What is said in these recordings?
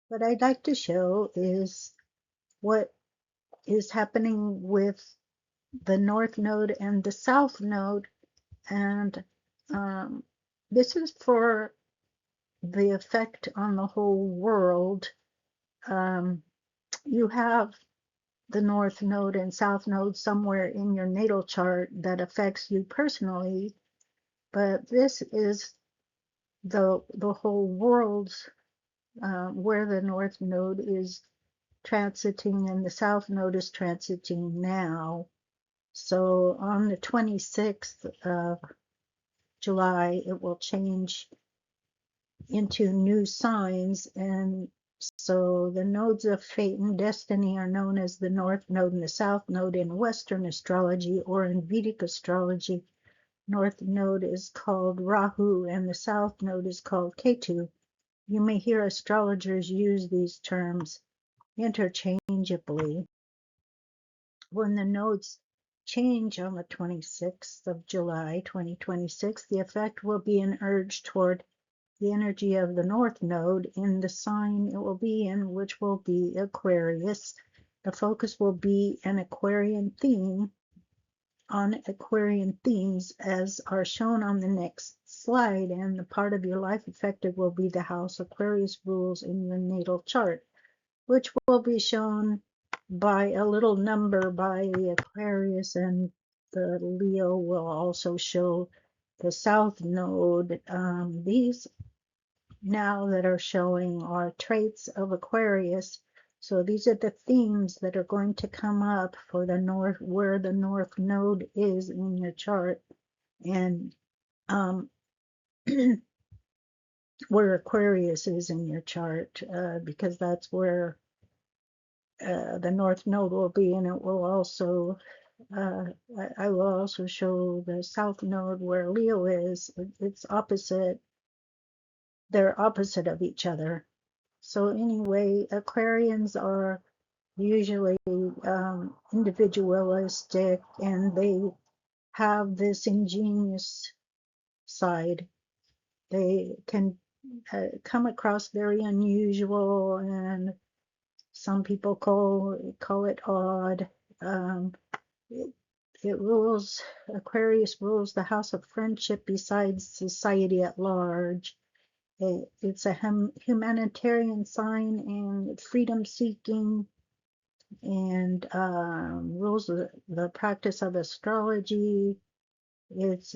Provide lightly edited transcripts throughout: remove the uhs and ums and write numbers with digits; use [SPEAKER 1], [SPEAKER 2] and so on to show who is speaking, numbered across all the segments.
[SPEAKER 1] What I'd like to show is what is happening with the North Node and the South Node. And um, this is for the effect on the whole world. Um, you have the North Node and South Node somewhere in your natal chart that affects you personally, but this is the whole world's where the North Node is transiting and the South Node is transiting now. So on the 26th of July, it will change into new signs. And so the nodes of fate and destiny are known as the North Node and the South Node in Western astrology, or in Vedic astrology. North Node is called Rahu and the South Node is called Ketu. You may hear astrologers use these terms interchangeably. When the nodes change on the 26th of July 2026, the effect will be an urge toward the energy of the North Node in the sign it will be in, which will be Aquarius. The focus will be an Aquarian theme on Aquarian themes as are shown on the next slide, and the part of your life affected will be the house Aquarius rules in your natal chart, which will be shown by a little number by the Aquarius, and the Leo will also show the South Node. These now that are showing are traits of Aquarius. So these are the themes that are going to come up for the North, where the North Node is in your chart, and um, where Aquarius is in your chart, because that's where the North Node will be, and it will also, uh, I will also show the South Node where Leo is. It's opposite, they're opposite of each other. So anyway, Aquarians are usually individualistic, and they have this ingenious side. They can come across very unusual, and some people call it odd. Um, it, it rules, Aquarius rules the house of friendship besides society at large. It's a humanitarian sign and freedom seeking, and rules the practice of astrology. It's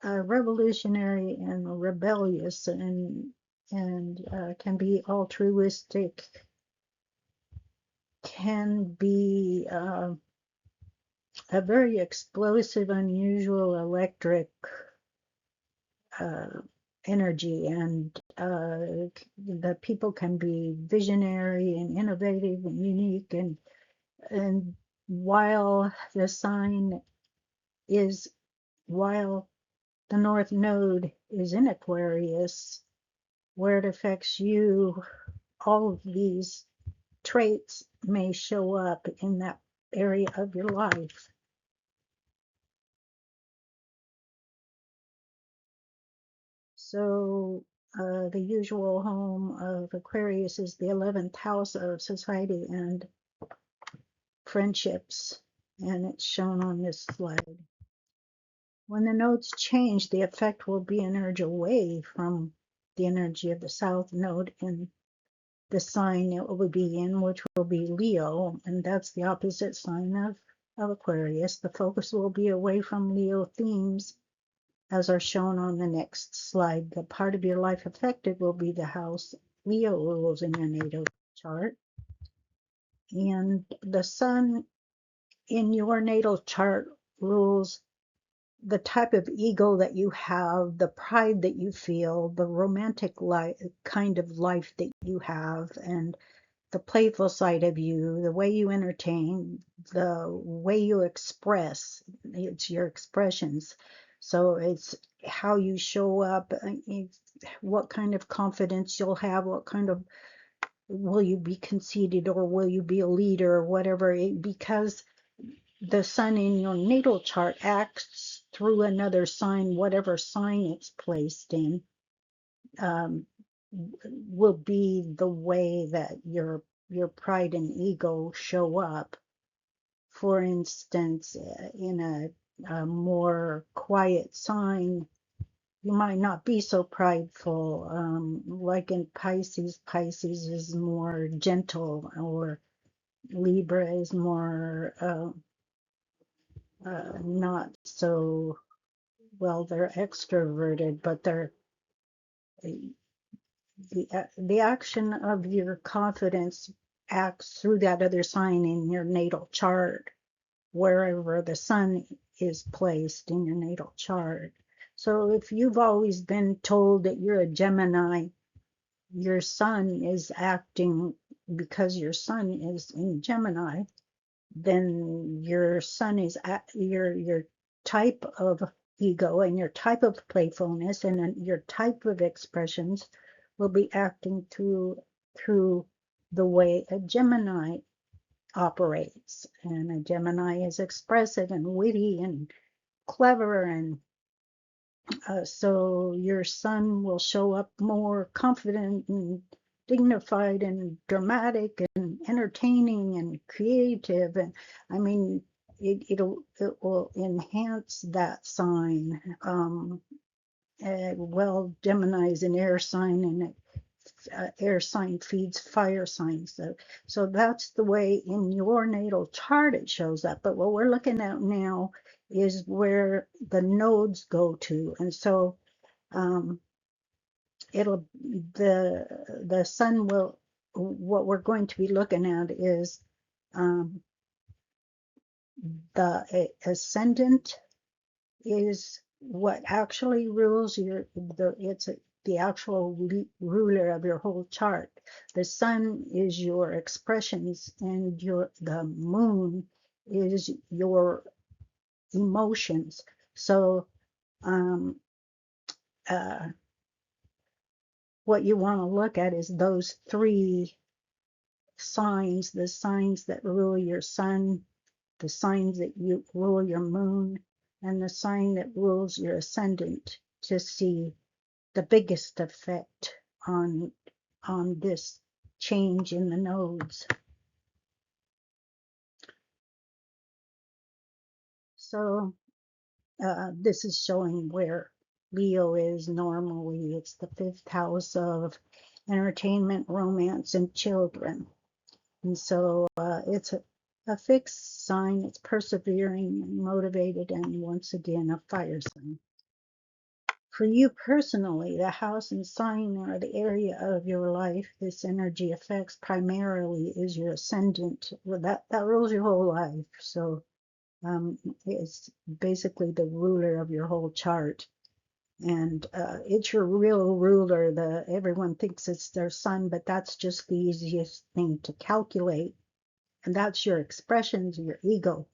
[SPEAKER 1] revolutionary and rebellious, and can be altruistic, can be a very explosive, unusual, electric uh, energy, and the people can be visionary and innovative and unique, and while the sign is while the North Node is in Aquarius, where it affects you, all of these traits may show up in that area of your life. So the usual home of Aquarius is the 11th house of society and friendships, and it's shown on this slide. When the nodes change, the effect will be an urge away from the energy of the South Node in the sign it will be in, which will be Leo, and that's the opposite sign of Aquarius. The focus will be away from Leo themes, as are shown on the next slide. The part of your life affected will be the house Leo rules in your natal chart. And the sun in your natal chart rules the type of ego that you have, the pride that you feel, the romantic kind of life that you have, and the playful side of you, the way you entertain, the way you express. It's your expressions. So it's how you show up, what kind of confidence you'll have, what kind of, will you be conceited or will you be a leader or whatever, because the sun in your natal chart acts through another sign, whatever sign it's placed in. Um, will be the way that your pride and ego show up. For instance, in a more quiet sign, you might not be so prideful. Like in Pisces, Pisces is more gentle, or Libra is more not so, well, they're extroverted, but they're the action of your confidence acts through that other sign in your natal chart, wherever the sun is placed in your natal chart. So if you've always been told that you're a Gemini, your sun is acting because your sun is in Gemini, then your sun is your type of ego and your type of playfulness and then your type of expressions will be acting through the way a Gemini operates. And a Gemini is expressive and witty and clever, and so your sun will show up more confident and dignified and dramatic and entertaining and creative. And I mean, it will enhance that sign. Well, Gemini is an air sign, and air sign feeds fire signs. So that's the way in your natal chart it shows up. But what we're looking at now is where the nodes go to. And so it'll the sun will, what we're going to be looking at is the ascendant is what actually rules the actual ruler of your whole chart. The sun is your expressions, and the moon is your emotions. So what you want to look at is those three signs: the signs that rule your sun, the signs that you rule your moon, and the sign that rules your ascendant, to see the biggest effect on this change in the nodes. So this is showing where Leo is normally. It's the 5th house of entertainment, romance, and children. And so it's a fixed sign. It's persevering and motivated, and once again, a fire sign. For you personally, the house and sign are the area of your life this energy affects primarily is your ascendant. Well, that rules your whole life. So it's basically the ruler of your whole chart. And it's your real ruler. Everyone thinks it's their sun, but that's just the easiest thing to calculate. And that's your expressions, your ego.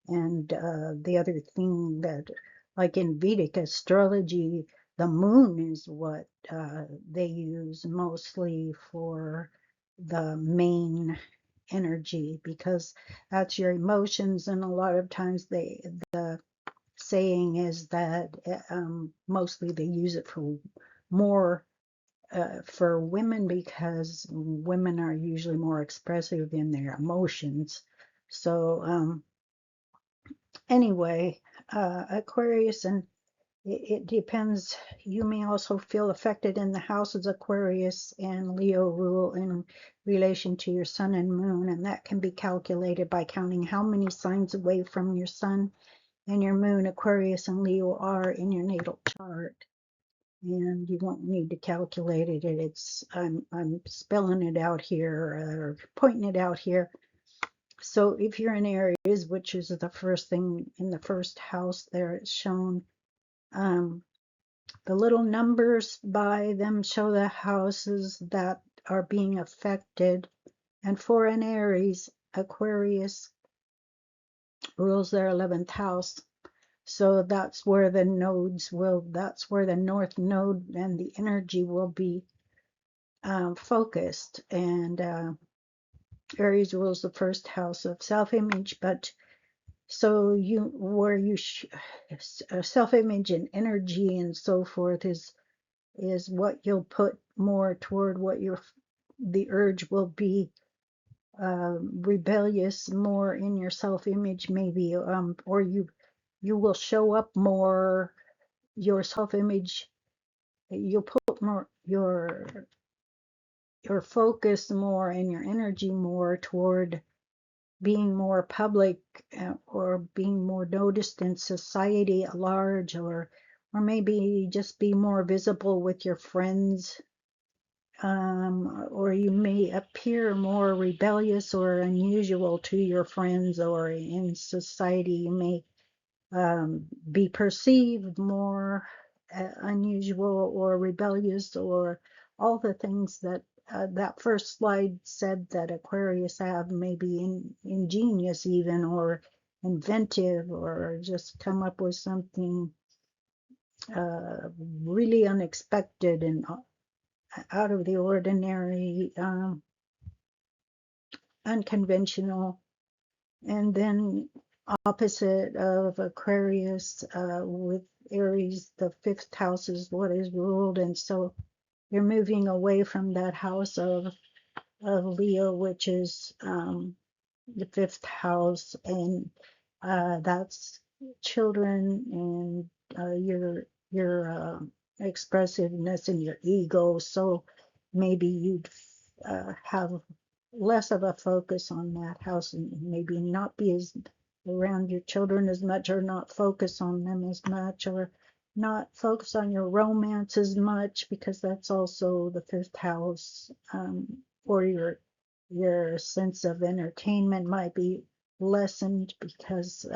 [SPEAKER 1] And the other thing that, like in Vedic astrology, the moon is what they use mostly for the main energy, because that's your emotions. And a lot of times the saying is that mostly they use it for more for women, because women are usually more expressive in their emotions. So anyway, Aquarius, and it depends. You may also feel affected in the houses Aquarius and Leo rule in relation to your sun and moon, and that can be calculated by counting how many signs away from your sun and your moon Aquarius and Leo are in your natal chart. And you won't need to calculate it. I'm spelling it out here, or pointing it out here. So if you're in Aries, which is the first thing in the first house there, it's shown. The little numbers by them show the houses that are being affected. And for an Aries, Aquarius rules their 11th house. So that's where the that's where the north node and the energy will be focused. And Aries rules the first house of self-image, but so self-image and energy and so forth is is what you'll put more toward what the urge will be rebellious more in your self-image maybe, or you will show up more your self-image. You'll put more your focus more and your energy more toward being more public, or being more noticed in society at large, or maybe just be more visible with your friends, or you may appear more rebellious or unusual to your friends, or in society you may be perceived more unusual or rebellious, or all the things that that first slide said that Aquarius have, maybe ingenious even, or inventive, or just come up with something really unexpected and out of the ordinary, unconventional. And then opposite of Aquarius, with Aries, the fifth house is what is ruled, and so you're moving away from that house of Leo, which is the fifth house, and that's children and your expressiveness and your ego. So maybe you'd have less of a focus on that house, and maybe not be as around your children as much, or not focus on them as much, or not focus on your romance as much, because that's also the fifth house, or your sense of entertainment might be lessened, because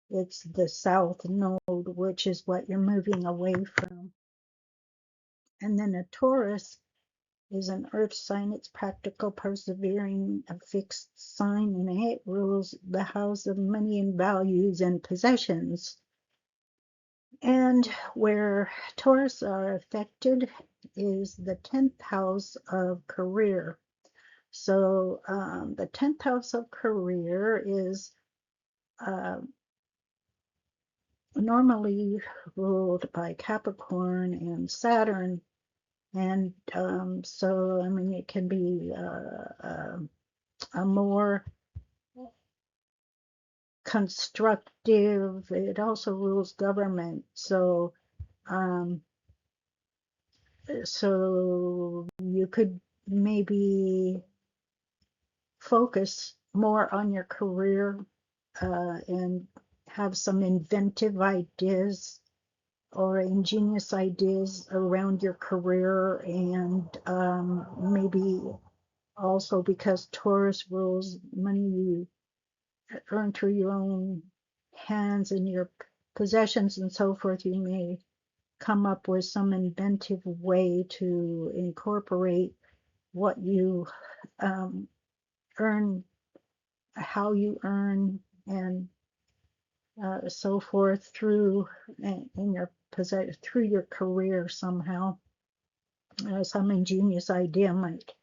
[SPEAKER 1] it's the south node, which is what you're moving away from. And then a Taurus is an earth sign. It's practical, persevering, a fixed sign, and it rules the house of money and values and possessions. And where Taurus are affected is the 10th house of career. So the 10th house of career is normally ruled by Capricorn and Saturn. And so, I mean, it can be a more constructive. It also rules government. So, so you could maybe focus more on your career, and have some inventive ideas or ingenious ideas around your career, and maybe also because Taurus rules money you earn through your own hands and your possessions and so forth, you may come up with some inventive way to incorporate what you earn, how you earn, and so forth through in your through your career somehow. Some ingenious idea might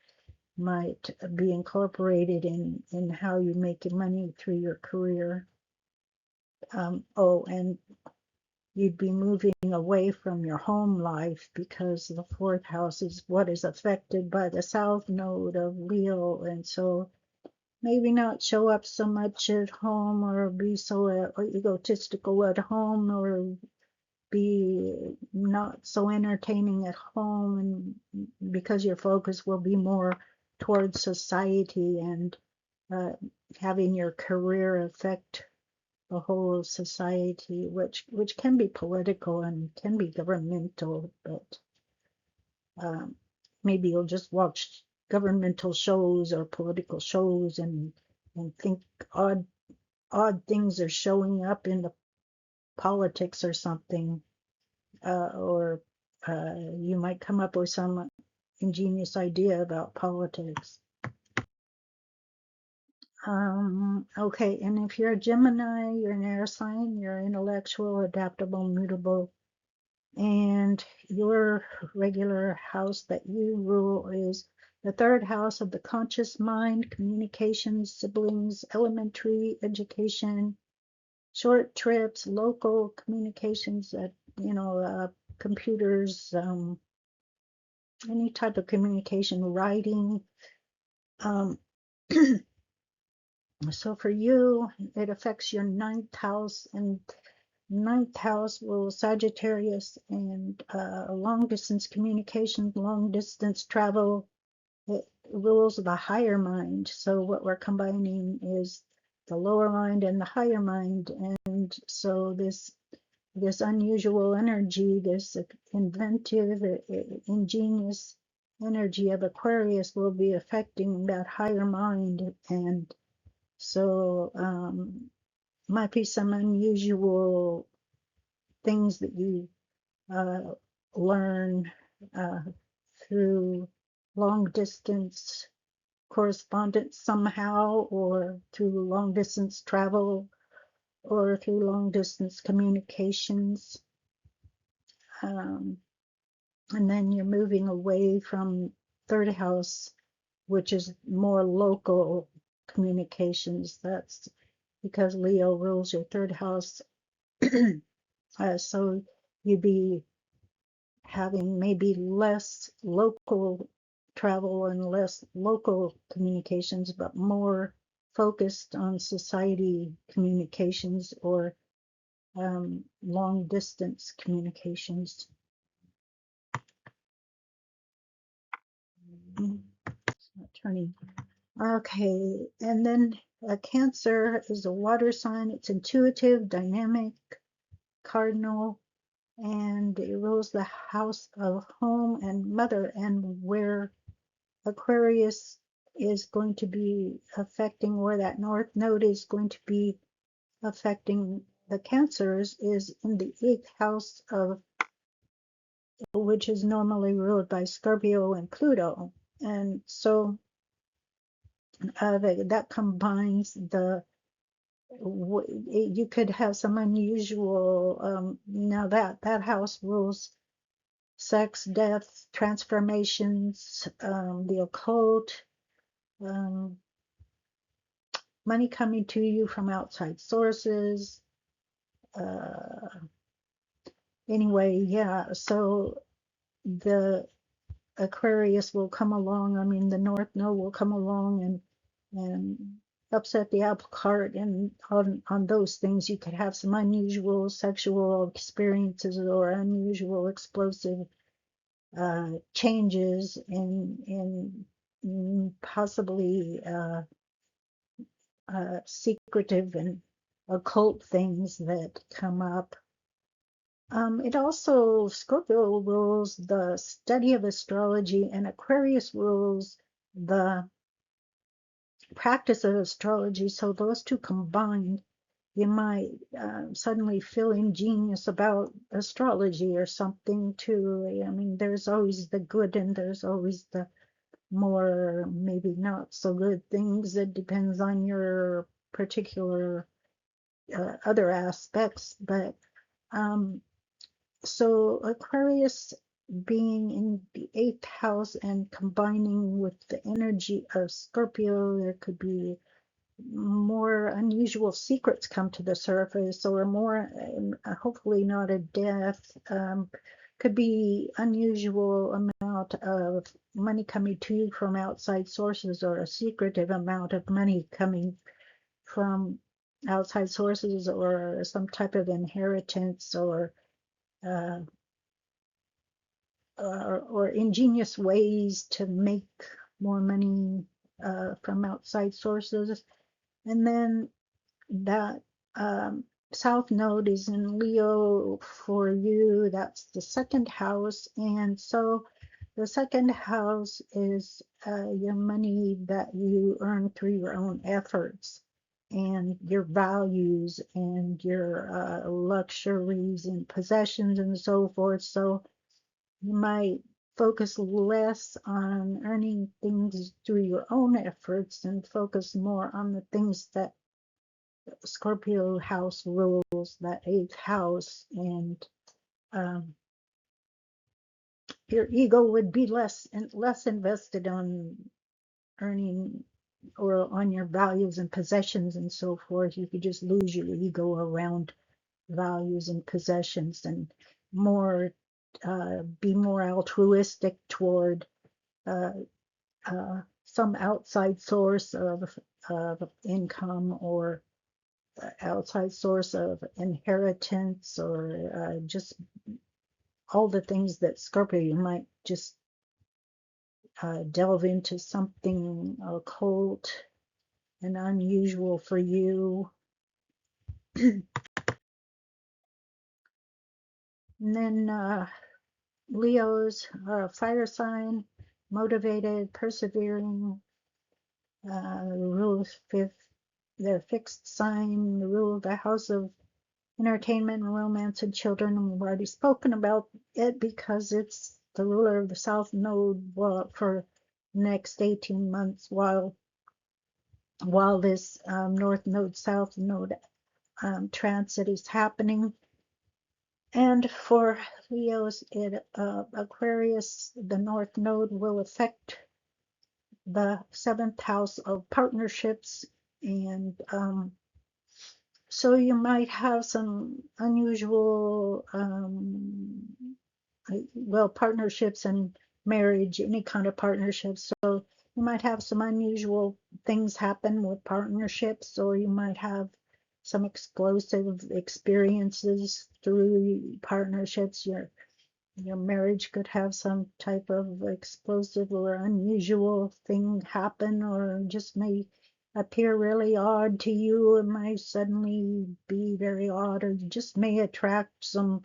[SPEAKER 1] be incorporated in how you make your money through your career. Oh, and you'd be moving away from your home life, because the fourth house is what is affected by the south node of Leo, and so maybe not show up so much at home, or be so egotistical at home, or be not so entertaining at home, and because your focus will be more towards society, and having your career affect the whole of society, which can be political and can be governmental, but maybe you'll just watch governmental shows or political shows, and think odd things are showing up in the politics or something, or you might come up with some ingenious idea about politics. Okay, and if you're a Gemini, you're an air sign, you're intellectual, adaptable, mutable, and your regular house that you rule is the third house of the conscious mind, communications, siblings, elementary education, short trips, local communications, that computers, any type of communication, writing. Um, so for you, it affects your ninth house, and ninth house rules Sagittarius and long distance communication, long distance travel. It rules the higher mind. So what we're combining is the lower mind and the higher mind. And so this unusual energy, this inventive, ingenious energy of Aquarius will be affecting that higher mind. And so might be some unusual things that you learn uh, through long distance correspondence somehow, or through long distance travel, or through long distance communications. And then you're moving away from third house, which is more local communications. That's because Leo rules your third house. So you'd be having maybe less local travel and less local communications, but more focused on society communications, or long distance communications. It's not turning. Okay, and then Cancer is a water sign. It's intuitive, dynamic, cardinal, and it rules the house of home and mother, and where Aquarius is going to be affecting, where that north node is going to be affecting the Cancers, is in the 8th house of, which is normally ruled by Scorpio and Pluto. And so that combines you could have some unusual, now that house rules sex, death, transformations, the occult, um, money coming to you from outside sources. Anyway, yeah, so the Aquarius will come along. I mean, the North Node will come along and upset the apple cart, and on those things you could have some unusual sexual experiences, or unusual explosive changes in possibly secretive and occult things that come up. It also, Scorpio rules the study of astrology, and Aquarius rules the practice of astrology. So those two combined, you might suddenly feel ingenious about astrology or something too. I mean, there's always the good and there's always the more maybe not so good things. It depends on your particular other aspects. But so Aquarius being in the 8th house and combining with the energy of Scorpio, there could be more unusual secrets come to the surface, or more, hopefully not a death. Could be unusual amount of money coming to you from outside sources, or a secretive amount of money coming from outside sources, or some type of inheritance, uh, or ingenious ways to make more money from outside sources. And then that South Node is in Leo for you. That's the 2nd house. And so the 2nd house is your money that you earn through your own efforts, and your values, and your luxuries and possessions and so forth. So you might focus less on earning things through your own efforts and focus more on the things that Scorpio house rules, that 8th house, and your ego would be less invested on earning, or on your values and possessions and so forth. You could just lose your ego around values and possessions, and more be more altruistic toward some outside source of income, or outside source of inheritance, or just all the things that Scorpio, you might just delve into something occult and unusual for you. And then Leos are a fire sign, motivated, persevering, the rule of fifth, their fixed sign, the rule of the house of entertainment and romance and children. And we've already spoken about it because it's the ruler of the South Node for the next 18 months while this North Node, South Node transit is happening. And for Leos, Aquarius, the North Node will affect the 7th house of partnerships, and so you might have some unusual, partnerships and marriage, any kind of partnerships. So you might have some unusual things happen with partnerships, or you might have some explosive experiences through partnerships. Your marriage could have some type of explosive or unusual thing happen, or just may appear really odd to you. It might suddenly be very odd, or you just may attract some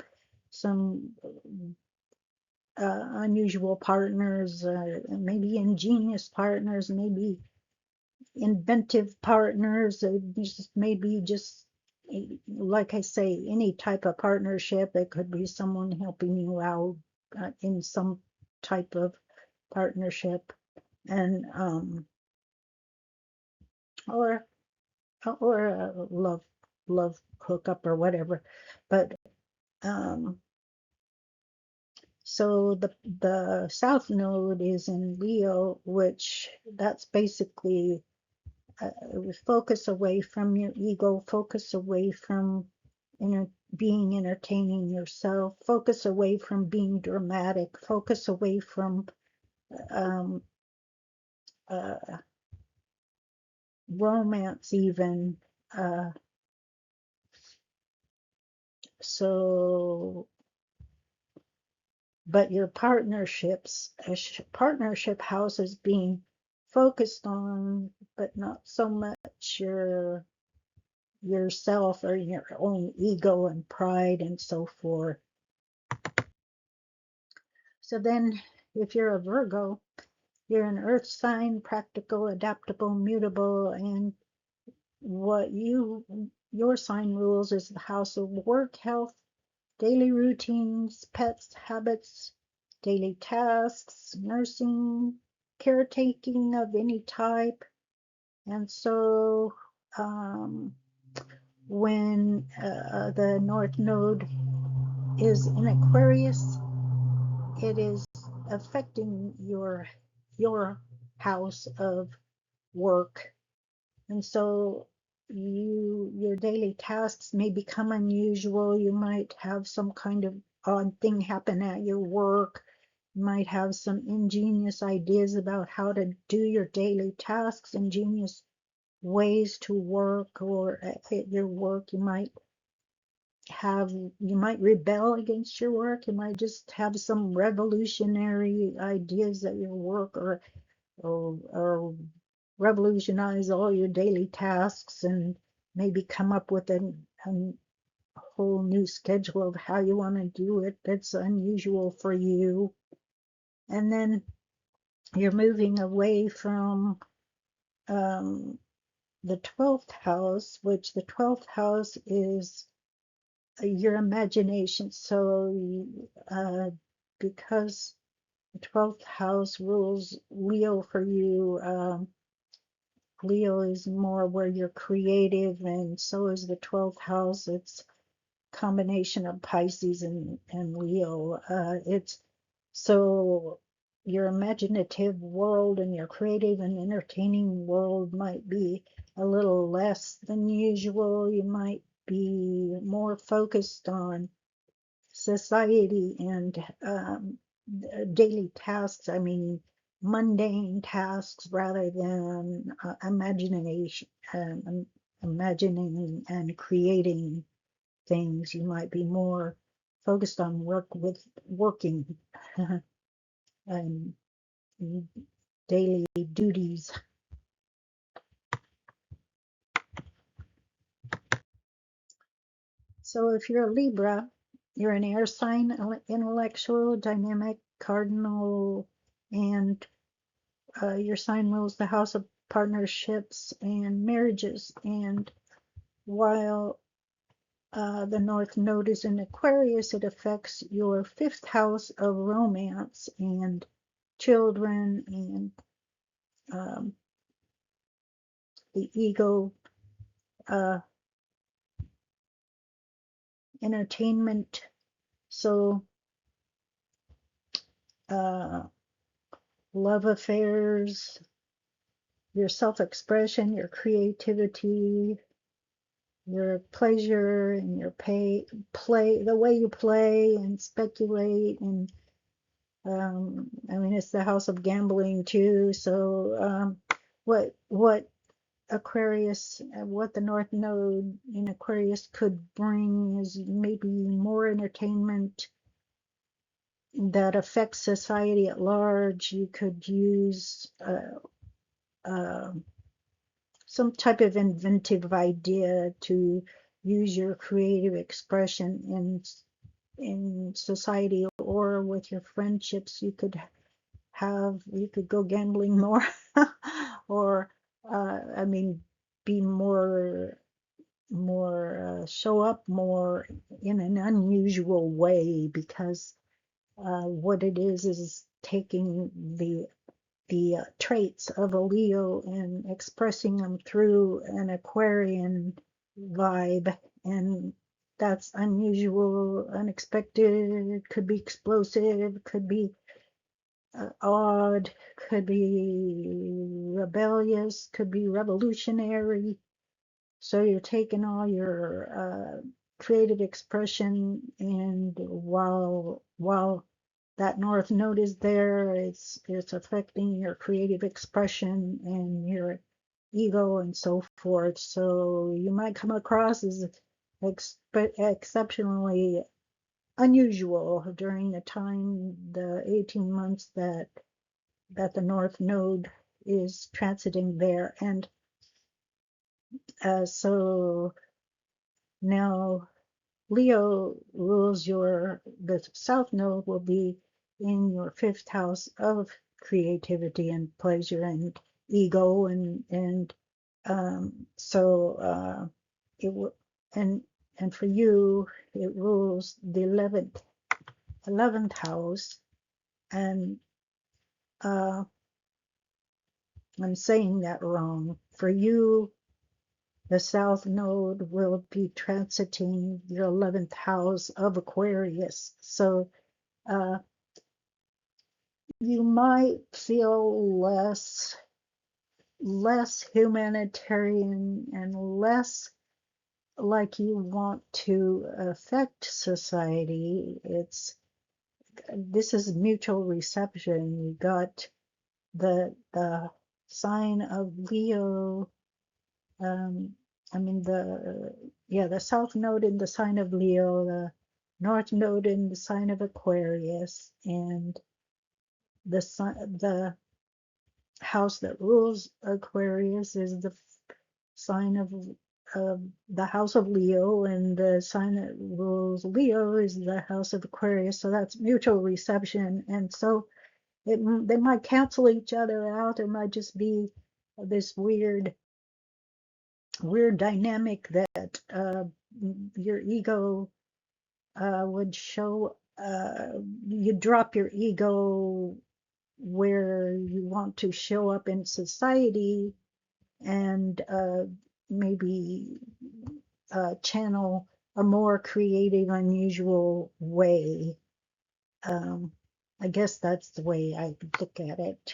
[SPEAKER 1] unusual partners, maybe ingenious partners, maybe inventive partners, just maybe just like I say, any type of partnership. It could be someone helping you out in some type of partnership, and or a love hookup or whatever. But so the South Node is in Leo, which that's basically focus away from your ego, focus away from being entertaining yourself, focus away from being dramatic, focus away from um, uh, romance even. So, but your partnerships, partnership house is being focused on, but not so much yourself or your own ego and pride and so forth. So then, if you're a Virgo, you're an earth sign, practical, adaptable, mutable, and what your sign rules is the house of work, health, daily routines, pets, habits, daily tasks, nursing, caretaking of any type. And so when the North Node is in Aquarius, it is affecting your house of work. And so your daily tasks may become unusual. You might have some kind of odd thing happen at your work. You might have some ingenious ideas about how to do your daily tasks, ingenious ways to work, or at your work you might rebel against your work. You might just have some revolutionary ideas at your work, or revolutionize all your daily tasks, and maybe come up with a whole new schedule of how you want to do it that's unusual for you. And then you're moving away from the 12th house, which the 12th house is your imagination. So because the 12th house rules Leo for you, Leo is more where you're creative, and so is the 12th house. It's a combination of Pisces and Leo. It's so your imaginative world and your creative and entertaining world might be a little less than usual. You might be more focused on society and daily tasks. I mean, mundane tasks rather than imagining and creating things. You might be more focused on working and daily duties. So if you're a Libra, you're an air sign, intellectual, dynamic, cardinal, and your sign rules the house of partnerships and marriages. And while the North Node is in Aquarius, it affects your fifth house of romance and children and the ego, uh, entertainment. So, uh, love affairs, your self-expression, your creativity, your pleasure, and your play, the way you play and speculate. And I mean, it's the house of gambling too. So, what Aquarius, what the North Node in Aquarius could bring is maybe more entertainment that affects society at large. You could use uh, some type of inventive idea to use your creative expression in society or with your friendships. You could go gambling more or I mean be more show up more in an unusual way, because what it is taking the traits of a Leo and expressing them through an Aquarian vibe. And that's unusual, unexpected, could be explosive, could be odd, could be rebellious, could be revolutionary. So you're taking all your creative expression, and while that North Node is there, it's affecting your creative expression and your ego and so forth. So you might come across as exceptionally unusual during the 18 months that the North Node is transiting there. And so now Leo rules the South Node will be in your fifth house of creativity and pleasure and ego, and so it will, and for you it rules the 11th house. And I'm saying that wrong. For you, the South Node will be transiting your 11th house of Aquarius. So you might feel less humanitarian and less like you want to affect society. This is mutual reception. You got the sign of Leo. I mean the South Node in the sign of Leo, the North Node in the sign of Aquarius, and the house that rules Aquarius is the sign of the house of Leo, and the sign that rules Leo is the house of Aquarius. So that's mutual reception, and so they might cancel each other out. It might just be this weird dynamic that your ego would show. You drop your ego where you want to show up in society, and maybe channel a more creative, unusual way. I guess that's the way I look at it.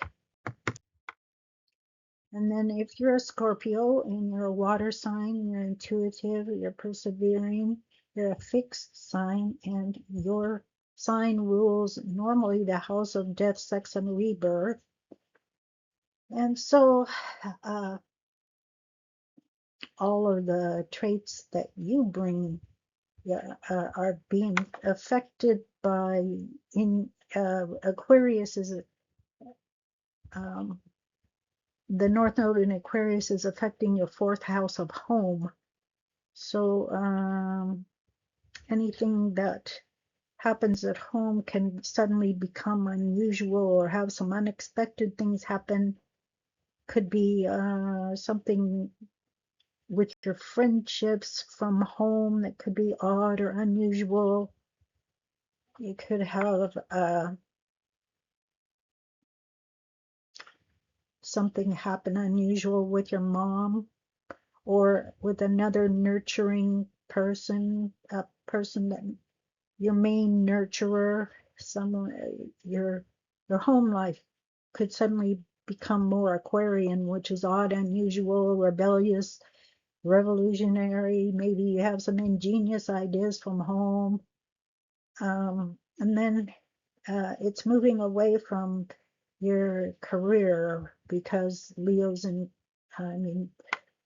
[SPEAKER 1] And then if you're a Scorpio and you're a water sign, you're intuitive, you're persevering, You're a fixed sign, and your sign rules normally the house of death, sex, and rebirth. And so all of the traits that you bring, yeah, are being affected by, in Aquarius is um, the North Node in Aquarius is affecting your fourth house of home. So anything that happens at home can suddenly become unusual or have some unexpected things happen. Could be something with your friendships from home that could be odd or unusual. You could have something happen unusual with your mom or with another nurturing person, a person that your main nurturer, someone, your home life could suddenly become more Aquarian, which is odd, unusual, rebellious, revolutionary. Maybe you have some ingenious ideas from home. And then it's moving away from your career because Leo's in, I mean,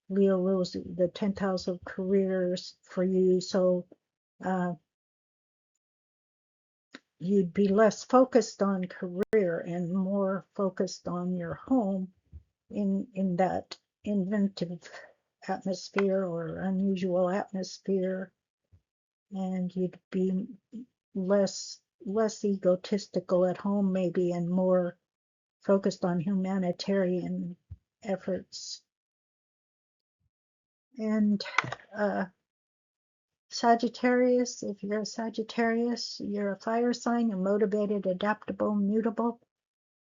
[SPEAKER 1] Leo rules the 10th house of careers for you. So uh, you'd be less focused on career and more focused on your home in that inventive atmosphere or unusual atmosphere, and you'd be less egotistical at home maybe and more focused on humanitarian efforts. And Sagittarius, if you're a Sagittarius, you're a fire sign, you're motivated, adaptable, mutable,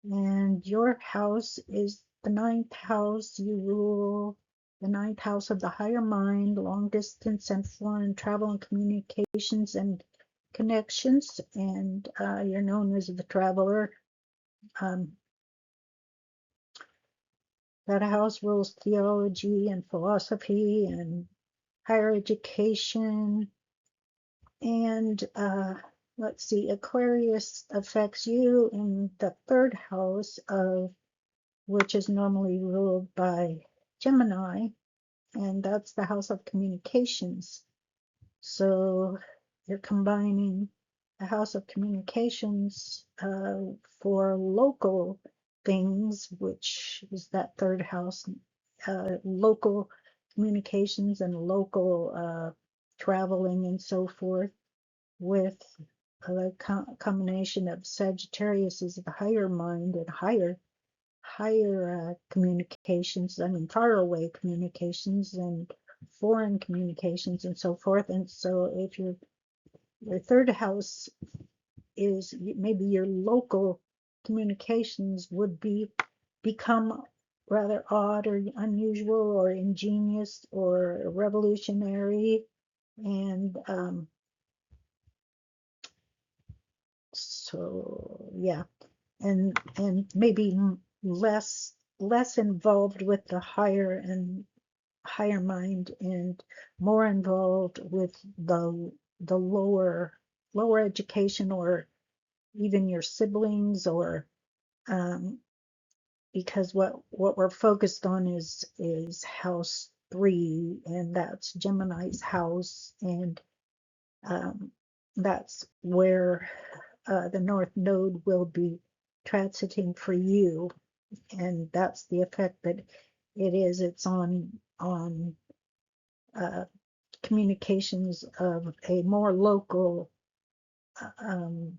[SPEAKER 1] and your house is the ninth house. You rule the ninth house of the higher mind, long distance and foreign travel and communications and connections, and you're known as the traveler. Um, that house rules theology and philosophy and higher education. And let's see, Aquarius affects you in the third house of, which is normally ruled by Gemini, and that's the house of communications. So you're combining the house of communications for local things, which is that third house, local communications and local traveling and so forth, with a combination of Sagittarius is the higher mind and higher communications, I mean faraway communications and foreign communications and so forth. And so if your third house is maybe your local communications would become rather odd or unusual or ingenious or revolutionary, and so yeah, and maybe less involved with the higher mind and more involved with the lower education or even your siblings, or because what we're focused on is house 3, and that's Gemini's house, and that's where the North Node will be transiting for you, and that's the effect that it's on communications of a um,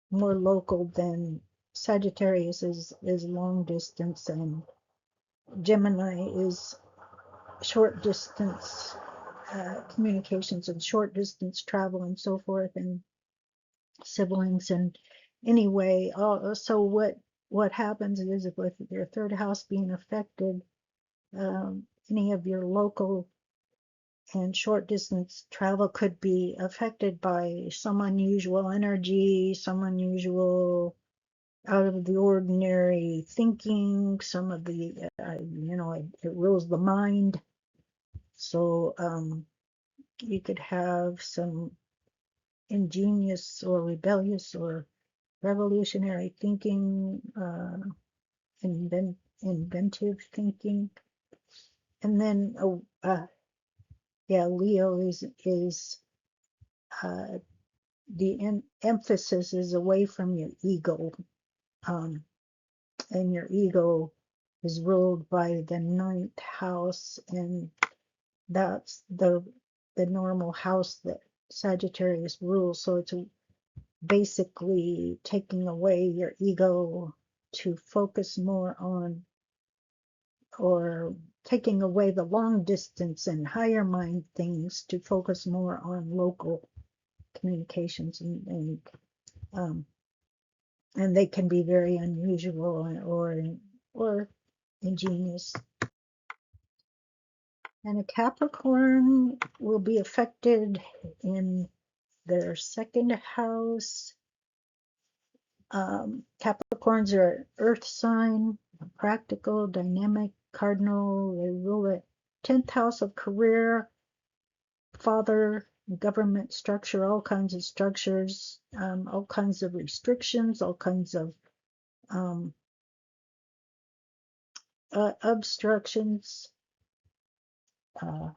[SPEAKER 1] more local than Sagittarius is long distance, and Gemini is short distance communications and short distance travel and so forth, and siblings. And anyway, so what happens is with your third house being affected, any of your local and short distance travel could be affected by some unusual energy, some unusual out of the ordinary thinking, some of the it rules the mind. So you could have some ingenious or rebellious or revolutionary thinking, inventive thinking. And then, Leo is the emphasis is away from your ego, um, and your ego is ruled by the ninth house, and that's the normal house that Sagittarius rules. So it's basically taking away your ego to focus more on, or taking away the long distance and higher mind things to focus more on local communications, um, and they can be very unusual or ingenious. And a Capricorn will be affected in their second house. Capricorns are earth sign, practical, dynamic, cardinal. They rule the 10th house of career, father, government structure, all kinds of structures, all kinds of restrictions, all kinds of um, obstructions. Uh,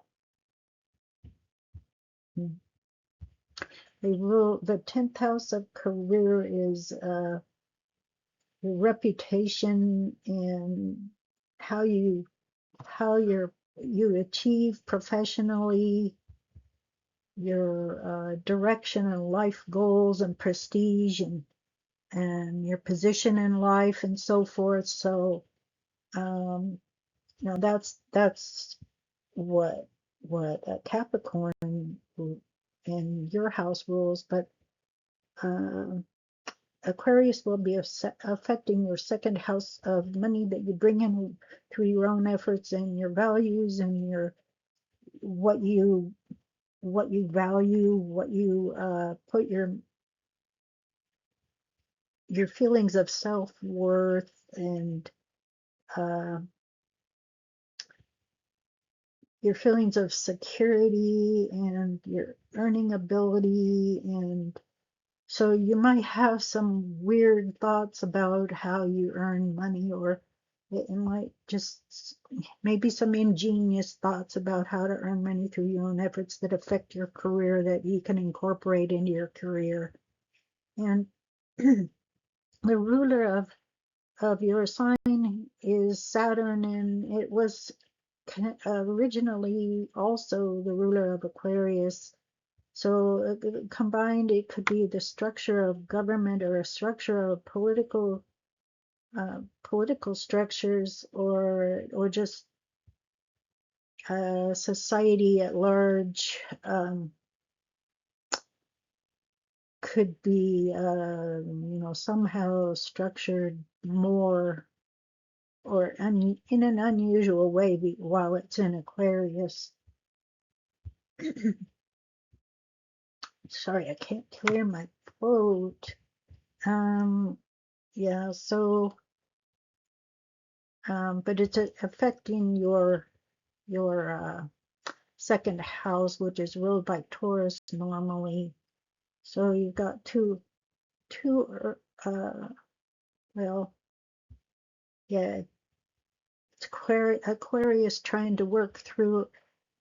[SPEAKER 1] they rule the 10th house of career is your reputation and how you you achieve professionally, your direction and life goals and prestige, and your position in life and so forth. So that's what a Capricorn in your house rules. But uh, Aquarius will be affecting your second house of money that you bring in through your own efforts and your values and your what you value, what you put your feelings of self-worth and uh, your feelings of security and your earning ability. And so you might have some weird thoughts about how you earn money, or it might just maybe some ingenious thoughts about how to earn money through your own efforts that affect your career that you can incorporate into your career. And the ruler of your sign is Saturn, and it was originally also the ruler of Aquarius. So combined, it could be the structure of government or a structure of political structures, or just society at large. Could be somehow structured more or in an unusual way while it's in Aquarius. Sorry, I can't clear my throat. Yeah, so but it's affecting your second house, which is ruled by Taurus normally. So you've got two well, yeah, it's Aquarius trying to work through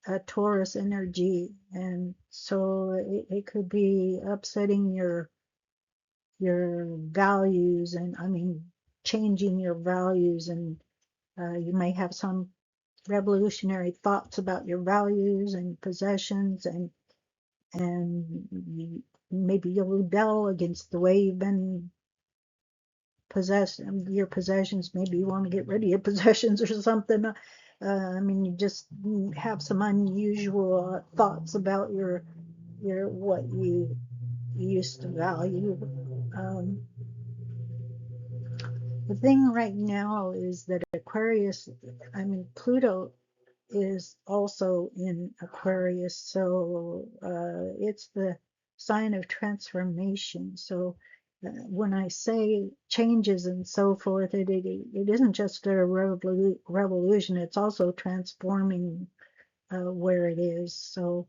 [SPEAKER 1] a Taurus energy, and so it could be upsetting your values, and I mean changing your values, and you may have some revolutionary thoughts about your values and possessions, and maybe you'll rebel against the way you've been possessed your possessions. Maybe you want to get rid of your possessions or something. I mean, you just have some unusual thoughts about your what you used to value. The thing right now is that Aquarius, I mean, Pluto is also in Aquarius, so it's the sign of transformation. So when I say changes and so forth, it isn't just a revolution, it's also transforming where it is. So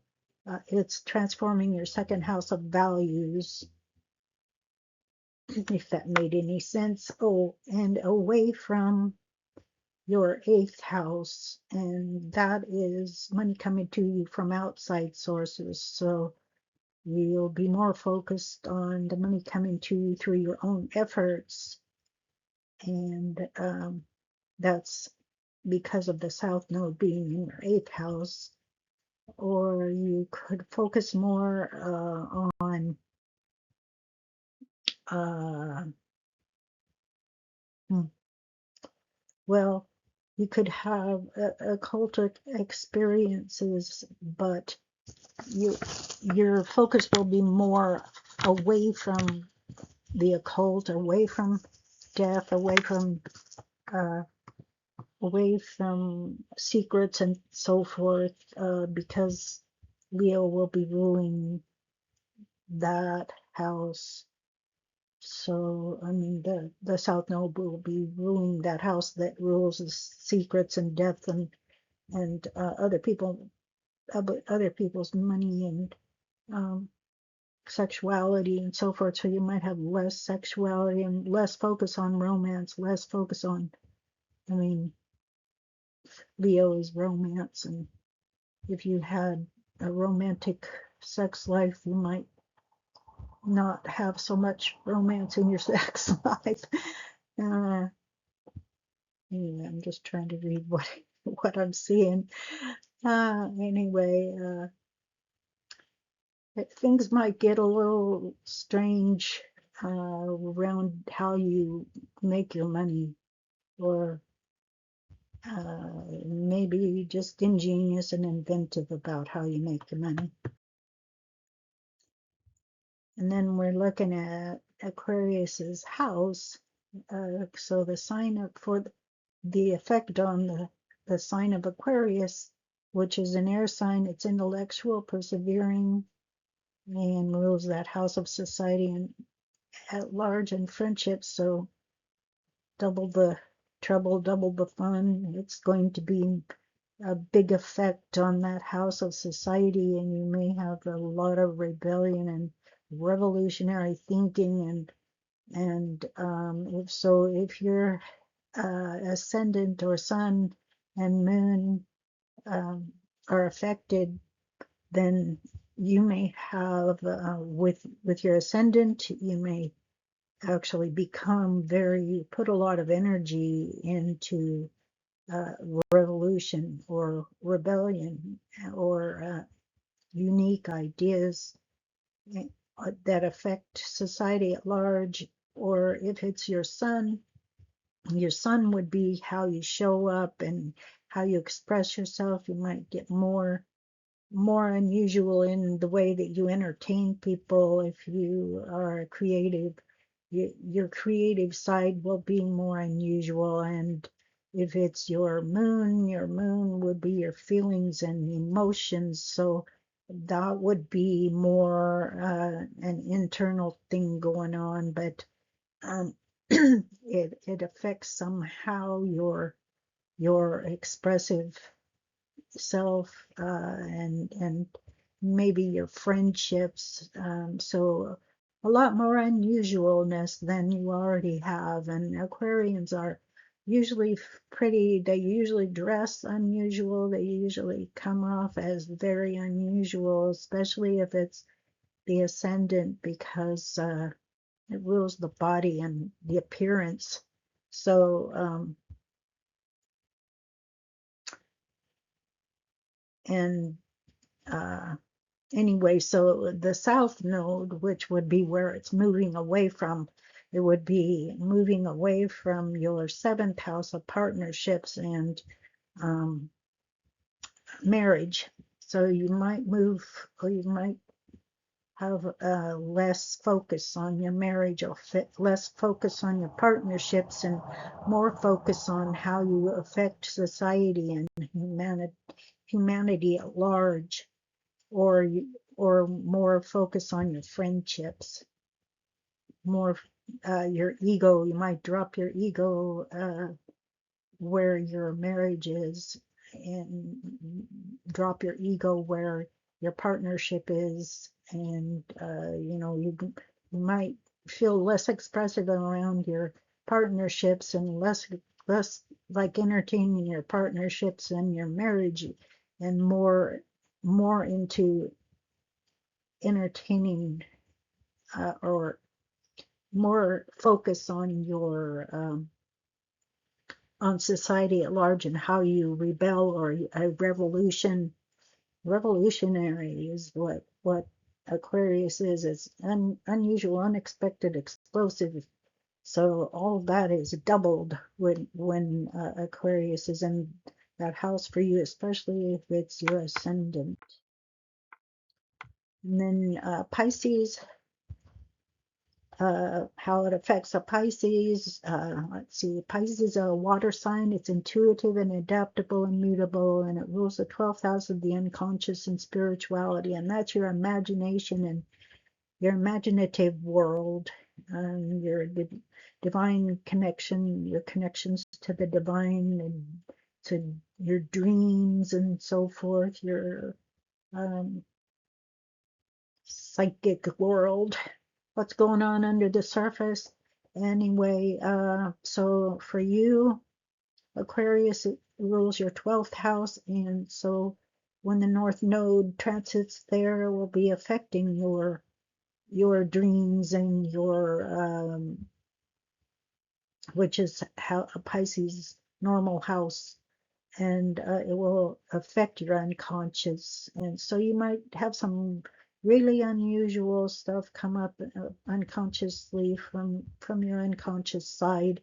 [SPEAKER 1] It's transforming your second house of values, if that made any sense. Oh, and away from your eighth house, and that is money coming to you from outside sources. So you'll be more focused on the money coming to you through your own efforts, and that's because of the South Node being in your eighth house. Or you could focus more on uh, hmm, well, you could have occultic experiences, but you, your focus will be more away from the occult, away from death, uh, away from secrets and so forth, because Leo will be ruling that house. So, I mean, the South Node will be ruling that house that rules the secrets and death and other people's money and um, sexuality and so forth. So you might have less sexuality and less focus on romance, less focus on, I mean, Leo is romance, and if you had a romantic sex life, you might not have so much romance in your sex life. Uh, anyway, I'm just trying to read what I'm seeing. Anyway, things might get a little strange around how you make your money, or maybe just ingenious and inventive about how you make your money. And then we're looking at Aquarius's house. So the sign up for the effect on the sign of Aquarius, which is an air sign, it's intellectual, persevering, and rules that house of society and at large and friendships. So double the trouble, double the fun. It's going to be a big effect on that house of society, and you may have a lot of rebellion and revolutionary thinking, and if your ascendant or sun and moon um, are affected, then you may have with your ascendant, you may actually put a lot of energy into uh, revolution or rebellion or unique ideas that affect society at large. Or if it's your sun would be how you show up and how you express yourself. You might get more unusual in the way that you entertain people. If you are creative, your creative side will be more unusual. And if it's your moon would be your feelings and emotions. So that would be more an internal thing going on, but um, it affects somehow your expressive self, and maybe your friendships. So a lot more unusualness than you already have. And Aquarians are usually pretty, they usually dress unusual, they usually come off as very unusual, especially if it's the ascendant, because it rules the body and the appearance. So, and uh, anyway, so the South Node, which would be where it's moving away from, it would be moving away from your seventh house of partnerships and um, marriage. So you might move, or you might have less focus on your marriage, or less focus on your partnerships, and more focus on how you affect society and humanity at large, or or more focus on your friendships, more your ego. You might drop your ego where your marriage is, and drop your ego where your partnership is, and you might feel less expressive around your partnerships and less like entertaining your partnerships and your marriage, and more into entertaining, or more focus on your on society at large and how you rebel, or a revolutionary is what Aquarius is. It's unusual, unexpected, explosive. So all of that is doubled when Aquarius is in that house for you, especially if it's your ascendant. And then Pisces, how it affects a Pisces. Let's see, Pisces is a water sign. It's intuitive and adaptable and mutable, and it rules the 12th house of the unconscious and spirituality, and that's your imagination and your imaginative world, your divine connection, your connections to the divine and to your dreams and so forth, your psychic world, what's going on under the surface. Anyway, so for you, Aquarius, it rules your 12th house, and so when the North Node transits there, it will be affecting your dreams and your which is how a Pisces normal house, and it will affect your unconscious, and so you might have some really unusual stuff come up unconsciously from your unconscious side,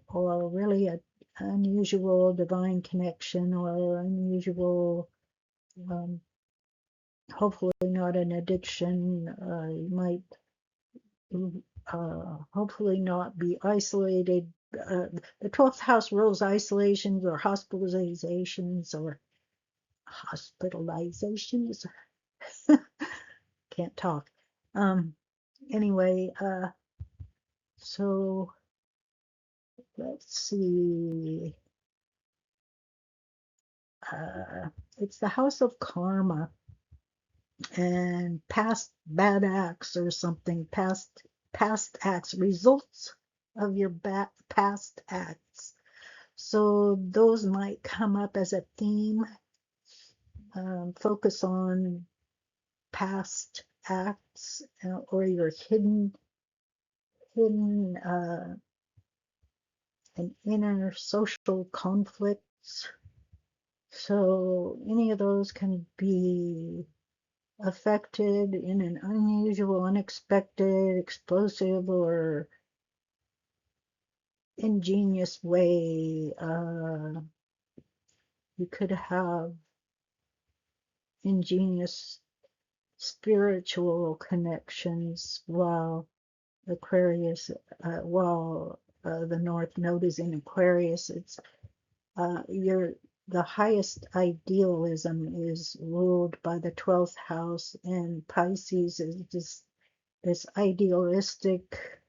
[SPEAKER 1] or really a unusual divine connection, or unusual, hopefully not an addiction. You might hopefully not be isolated. The 12th house rules isolations or hospitalizations or hospitalizations. Can't talk. Anyway, so let's see. It's the house of karma and past bad acts or something, past acts, results of your past acts. So those might come up as a theme. Focus on past acts, or your hidden and inner social conflicts. So any of those can be affected in an unusual, unexpected, explosive, or ingenious way. You could have ingenious spiritual connections while Aquarius, while the North Node is in Aquarius. It's the highest idealism is ruled by the 12th house, and Pisces is just this idealistic,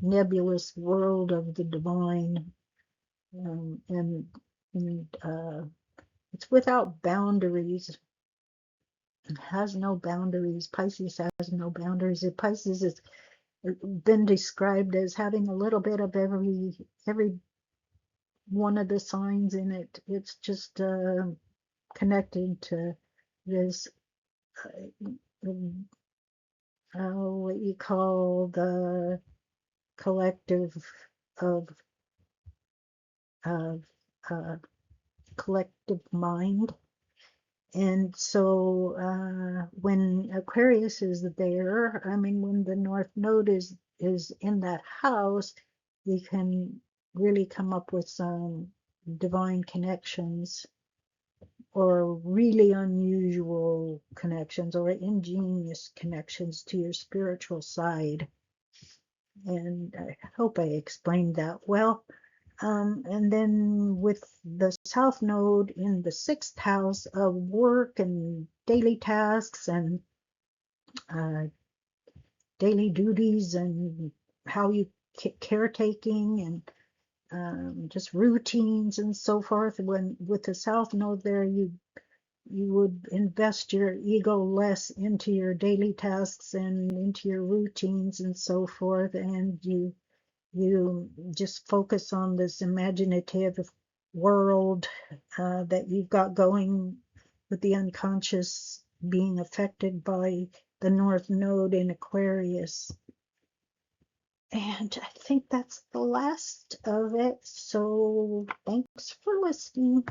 [SPEAKER 1] nebulous world of the divine, and it's without boundaries. It has no boundaries. Pisces has no boundaries. Pisces has been described as having a little bit of every one of the signs in it. It's just connected to this what you call the collective of collective mind. And so when Aquarius is there, I mean, when the North Node is in that house, you can really come up with some divine connections, or really unusual connections, or ingenious connections to your spiritual side. And I hope I explained that well. And then with the South Node in the 6th house of work and daily tasks and daily duties, and how you caretaking and just routines and so forth. When with the South Node there, you you would invest your ego less into your daily tasks and into your routines and so forth, and you just focus on this imaginative world that you've got going with the unconscious being affected by the North Node in Aquarius. And I think that's the last of it. So thanks for listening.